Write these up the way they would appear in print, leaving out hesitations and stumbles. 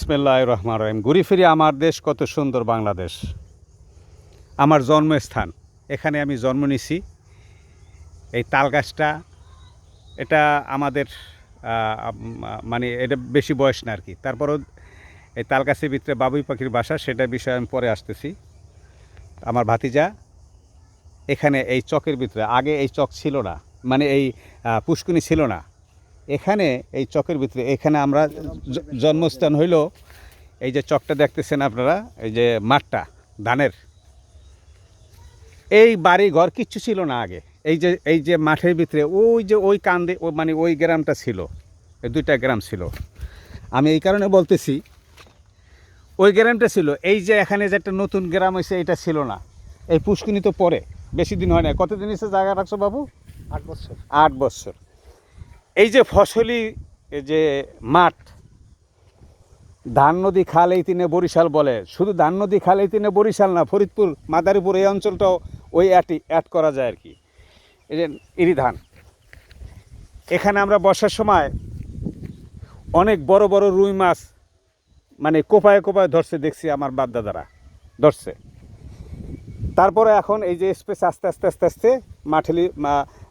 বিসমিল্লাহির রহমানির রহিম। ঘুরে ফিরে আমার দেশ কত সুন্দর বাংলাদেশ, আমার জন্মস্থান। এখানে আমি জন্ম নিছি। এই তাল গাছটা এটা আমাদের মানে এটা বেশি বয়স না আর কি। তারপরও এই তাল গাছের ভিতরে বাবুই পাখির বাসা, সেটা বিষয়ে আমি পরে আসতেছি। আমার ভাতিজা এখানে এই চকের ভিতরে, আগে এই চক ছিল না, মানে এই পুষ্কুনি ছিল না। এখানে এই চকের ভিতরে এখানে আমরা জন্মস্থান হইল। এই যে চকটা দেখতেছেন আপনারা, এই যে মাঠটা ধানের, এই বাড়ি ঘর কিচ্ছু ছিল না আগে। এই যে মাঠের ভিতরে ওই যে ওই কান্দে মানে ওই গ্রামটা ছিল, এই দুইটা গ্রাম ছিল। আমি এই কারণে বলতেছি ওই গ্রামটা ছিল। এই যে এখানে যে একটা নতুন গ্রাম হয়েছে এটা ছিল না। এই পুষ্কিনি তো পরে বেশি দিন হয় না। কতদিন এসে জায়গা রাখছো বাবু? 8 বছর। 8 বছর। এই যে ফসলি যে মাঠ, ধান নদী খাল এই তিনে বরিশাল বলে। শুধু ধান নদী খাল এই তিনে বরিশাল না, ফরিদপুর, মাদারীপুর এই অঞ্চলটাও ওই অ্যাড করা যায় আর কি। এই যে ইরি ধান, এখানে আমরা বর্ষার সময় অনেক বড় বড় রুই মাছ মানে কোপায় কোপায় ধরছে, দেখছি আমার বাপ দাদারা ধরছে। তারপরে এখন এই যে স্পেস আস্তে আস্তে আস্তে আস্তে মাঠেলি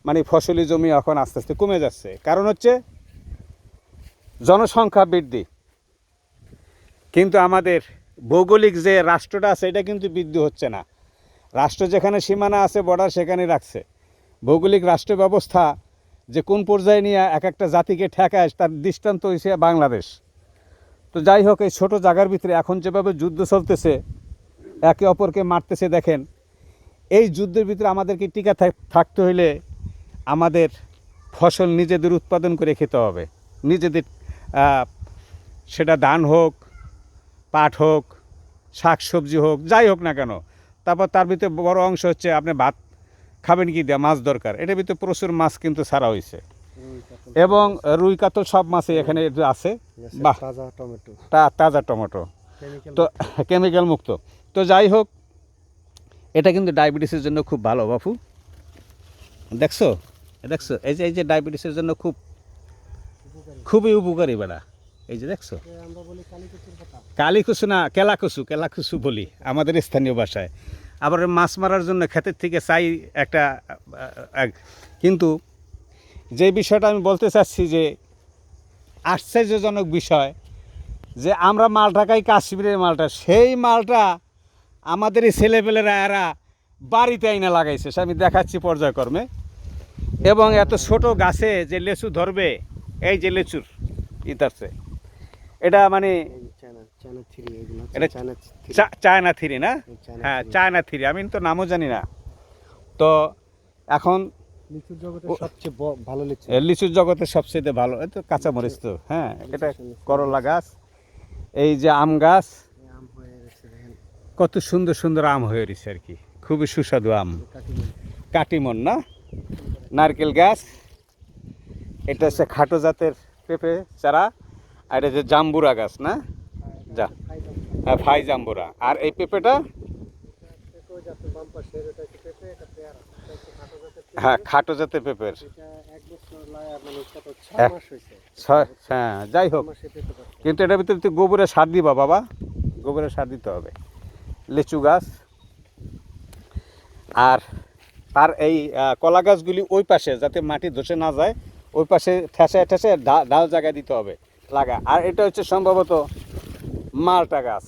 মানে ফসলি জমি এখন আস্তে আস্তে কমে যাচ্ছে। কারণ হচ্ছে জনসংখ্যা বৃদ্ধি, কিন্তু আমাদের ভৌগোলিক যে রাষ্ট্রটা আছে এটা কিন্তু বৃদ্ধি হচ্ছে না। রাষ্ট্র যেখানে সীমানা আছে, বর্ডার সেখানে রাখছে। ভৌগোলিক রাষ্ট্র ব্যবস্থা যে কোন পর্যায়ে নিয়ে এক একটা জাতিকে ঠেকায়, তার দৃষ্টান্ত হয়েছে বাংলাদেশ। তো যাই হোক, এই ছোটো জায়গার ভিতরে এখন যেভাবে যুদ্ধ চলতেছে, একে অপরকে মারতেছে, দেখেন এই যুদ্ধের ভিতরে আমাদেরকে টিকা থাকতে হইলে আমাদের ফসল নিজেদের উৎপাদন করে খেতে হবে। নিজেদের, সেটা ধান হোক, পাট হোক, শাক সবজি হোক, যাই হোক না কেন। তারপর তার ভিতরে বড় অংশ হচ্ছে আপনি ভাত খাবেন কি দেওয়া, মাছ দরকার। এটার ভিতরে প্রচুর মাছ কিন্তু ছাড়া হয়েছে, এবং রুই কাতল সব মাছই এখানে আছে। বাহ, তাজা টমেটো, তো কেমিক্যাল মুক্ত। তো যাই হোক, এটা কিন্তু ডায়াবেটিসের জন্য খুব ভালো বাপু। দেখছো দেখছো, এই যে ডায়াবেটিসের জন্য খুবই উপকারী বেড়া। এই যে দেখছো, কালীকুচু না কেলাকুচু বলি আমাদের স্থানীয় ভাষায়। আবার মাছ মারার জন্য ক্ষেতের থেকে চাই একটা। কিন্তু যে বিষয়টা আমি বলতে চাচ্ছি, যে আশ্চর্যজনক বিষয়, যে আমরা মালটা খাই কাশ্মীরের মালটা, সেই মালটা আমাদের এই ছেলেপেলেরা এরা বাড়িতে আইনা লাগাইছে। আমি দেখাচ্ছি পর্যায়ক্রমে। এবং এত ছোট গাছে যে লেচু ধরবে, এই যে লেচুর ইতারছে, এটা মানে এটা চায়না থ্রি না? হ্যাঁ, চায়না থ্রি। আমি তো নামও জানি না। তো এখন লিচুর জগতের সবচেয়ে ভালো এই তো কাঁচামরিচ। তো হ্যাঁ, এটা করলা গাছ, এই যে আম গাছ, কত সুন্দর সুন্দর আম হয়ে রয়েছে আর কি, খুবই সুস্বাদু আম। কাটিমন না? নারকেল গাছ, এটা হচ্ছে খাটো জাতের পেঁপে চারা। আর এটা যে জাম্বুরা গাছ না? হ্যাঁ, ফাই জাম্বুরা। আর এই পেঁপেটা, হ্যাঁ, খাটো জাতের পেঁপের। হ্যাঁ, যাই হোক, কিন্তু এটার ভিতরে গোবরের সার দিবা বাবা, গোবরের সার দিতে হবে। লিচু গাছ, আর তার এই কলা গাছগুলি ওই পাশে, যাতে মাটি ধসে না যায়, ওই পাশে ঠেসে ঠেসে ডাল জায়গায় দিতে হবে লাগা। আর এটা হচ্ছে সম্ভবত মালটা গাছ।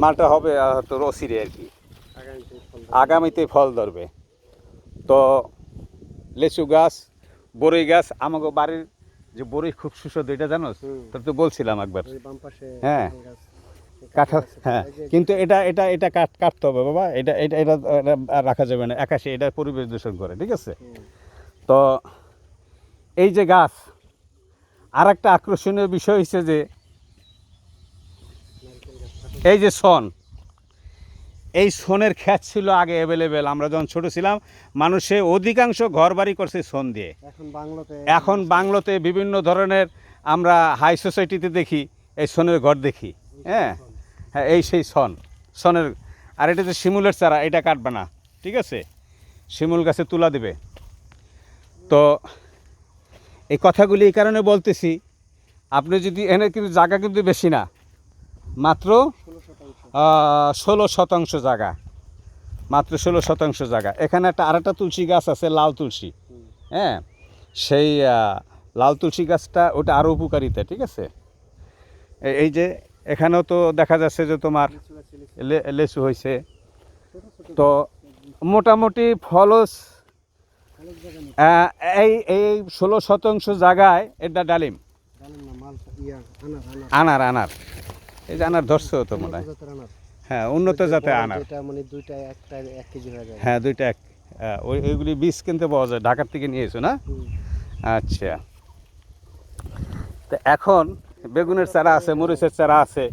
মালটা হবে হয়তো রসিরে আর কি, আগামীতে ফল ধরবে। তো লিচু গাছ, বরই গাছ, আমাকে বাড়ির যে বরই খুব সুস্বাদু, এটা জানো? তোর তো বলছিলাম একবার। হ্যাঁ, কাঁঠাল। হ্যাঁ, কিন্তু এটা এটা এটা কাটতে হবে বাবা। এটা এটা এটা রাখা যাবে না, একাশি, এটা পরিবেশ দূষণ করে। ঠিক আছে? তো এই যে গাছ, আর একটা আকর্ষণীয় বিষয় হচ্ছে যে এই যে শন, এই শনের ক্ষেত ছিল আগে অ্যাভেলেবেল। আমরা যখন ছোটো ছিলাম, মানুষে অধিকাংশ ঘর বাড়ি করছে শন দিয়ে। এখন বাংলোতে বিভিন্ন ধরনের আমরা হাই সোসাইটিতে দেখি এই শনের ঘর দেখি। হ্যাঁ হ্যাঁ, এই সেই শনের। আর এটা যে শিমুলের চারা, এটা কাটবে না, ঠিক আছে? শিমুল গাছে তুলা দেবে। তো এই কথাগুলি এই কারণে বলতেছি, আপনি যদি এনে কিন্তু জায়গা কিন্তু বেশি না, মাত্র 16 শতাংশ জায়গা, মাত্র 16 শতাংশ জায়গা। এখানে আরেকটা তুলসী গাছ আছে, লাল তুলসী, হ্যাঁ, সেই লাল তুলসী গাছটা ওটা আরও উপকারিতা, ঠিক আছে। এই যে এখানেও তো দেখা যাচ্ছে যে তোমার লেচু হয়েছে, তো মোটামুটি ফলস এই 16 শতাংশ জায়গায় এটা ডালিম, আনার আনার, এই যে আনার ধরছে তো মনে হয়, হ্যাঁ উন্নত জাতের আনার, হ্যাঁ দুইটা এক, ওইগুলি বীজ কিনতে পাওয়া যায়, ঢাকার থেকে নিয়ে এসো না। আচ্ছা, তো এখন বেগুনের চারা আছে, মরিচের চারা আছে।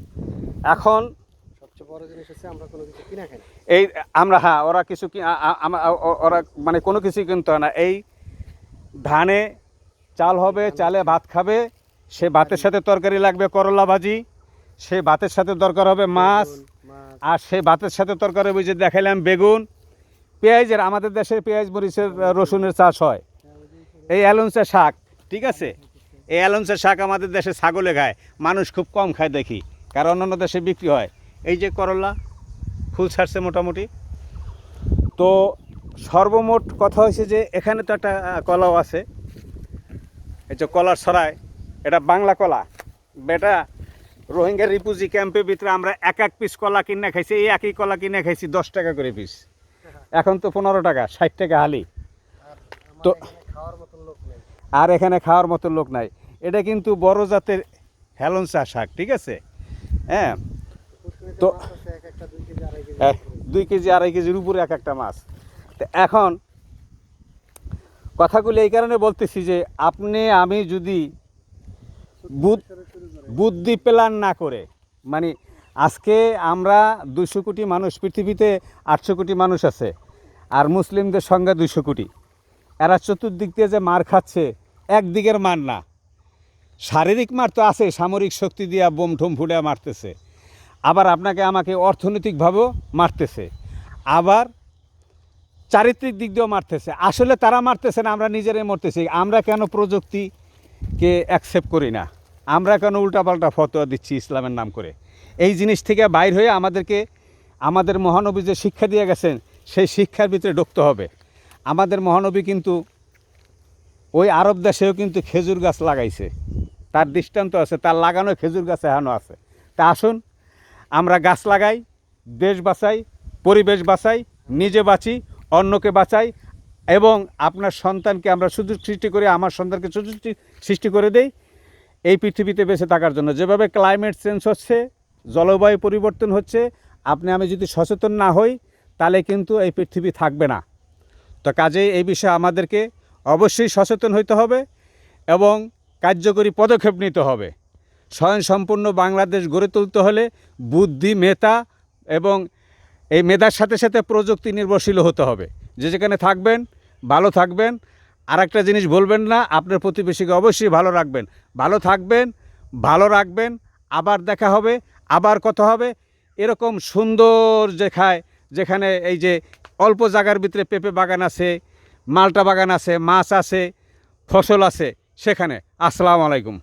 এখন সবচেয়ে বড় জিনিস হচ্ছে আমরা কোনো কিছু কিনা খাই না। এই আমরা, হ্যাঁ ওরা কিছু কি ওরা মানে কোনো কিছু কিনতে হয় না। এই ধানে চাল হবে, চালে ভাত খাবে, সে ভাতের সাথে তরকারি লাগবে করলা ভাজি, সে ভাতের সাথে দরকার হবে মাছ, আর সেই ভাতের সাথে তরকারি হবে যে দেখাইলাম বেগুন, পেঁয়াজের, আমাদের দেশে পেঁয়াজ মরিচের রসুনের চাষ হয়, এই এলঞ্চা শাক, ঠিক আছে। এই এলঞ্চা শাক আমাদের দেশে ছাগলে খায়, মানুষ খুব কম খায় দেখি, কারণ অন্যান্য দেশে বিক্রি হয়। এই যে করলা ফুল ছাড়ছে মোটামুটি। তো সর্বমোট কথা হয়েছে যে এখানে তো একটা কলাও আছে, এই যে কলার ছড়ায়, এটা বাংলা কলা। বেটা রোহিঙ্গা রিফিউজি ক্যাম্পের ভিতরে আমরা এক পিস কলা কিনে খাইছি, এই একই কলা কিনে খাইছি 10 টাকা করে পিস, এখন তো 15 টাকা, 60 টাকা হালি। তো আর এখানে খাওয়ার মতো লোক নাই। এটা কিন্তু বড় জাতের হেলঞ্চা শাক, ঠিক আছে, হ্যাঁ। তো 2 কেজি 2.5 কেজির উপরে এক একটা মাছ। তো এখন কথাগুলি এই কারণে বলতেছি যে আপনি আমি যদি বুদ্ধি প্ল্যান না করে, মানে আজকে আমরা 200 কোটি মানুষ, পৃথিবীতে 800 কোটি মানুষ আছে, আর মুসলিমদের সংখ্যা 200 কোটি। এরা চতুর্দিক দিয়ে যে মার খাচ্ছে, একদিকের মার না, শারীরিক মার তো আছে, সামরিক শক্তি দিয়ে বোম ঠোম ফুটে মারতেছে, আবার আপনাকে আমাকে অর্থনৈতিকভাবেও মারতেছে, আবার চারিত্রিক দিক দিয়েও মারতেছে। আসলে তারা মারতেছে না, আমরা নিজেরাই মরতেছি। আমরা কেন প্রযুক্তিকে অ্যাকসেপ্ট করি না? আমরা কেন উল্টাপাল্টা ফতোয়া দিচ্ছি ইসলামের নাম করে? এই জিনিস থেকে বাইর হয়ে আমাদেরকে আমাদের মহানবী যে শিক্ষা দিয়ে গেছেন, সেই শিক্ষার ভিতরে ঢুকতে হবে। আমাদের মহানবী কিন্তু ওই আরব দেশেও কিন্তু খেজুর গাছ লাগাইছে, তার দৃষ্টান্ত আছে, তার লাগানো খেজুর গাছ এখনও আছে। তা আসুন আমরা গাছ লাগাই, দেশ বাঁচাই, পরিবেশ বাঁচাই, নিজে বাঁচি, অন্যকে বাঁচাই, এবং আপনার সন্তানকে আমরা সুযোগ সৃষ্টি করে, আমার সন্তানকে সুযোগ সৃষ্টি করে দেই এই পৃথিবীতে বেঁচে থাকার জন্য। যেভাবে ক্লাইমেট চেঞ্জ হচ্ছে, জলবায়ু পরিবর্তন হচ্ছে, আপনি আমি যদি সচেতন না হই তাহলে কিন্তু এই পৃথিবী থাকবে না। তো কাজেই এই বিষয়ে আমাদেরকে অবশ্যই সচেতন হইতে হবে এবং কার্যকরী পদক্ষেপ নিতে হবে। স্বয়ংসম্পূর্ণ বাংলাদেশ গড়ে তুলতে হলে বুদ্ধি, মেধা এবং এই মেধার সাথে সাথে প্রযুক্তি নির্ভরশীল হতে হবে। যে যেখানে থাকবেন ভালো থাকবেন, আর একটা জিনিস বলবেন না, আপনার প্রতিবেশীকে অবশ্যই ভালো রাখবেন। ভালো থাকবেন, ভালো রাখবেন, আবার দেখা হবে, আবার কথা হবে। এরকম সুন্দর যেখানে এই যে অল্প জায়গার ভিতরে পেঁপে বাগান আছে, মালটা বাগান আছে, মাছ আছে, ফসল আছে, সেখানে। আসসালামু আলাইকুম।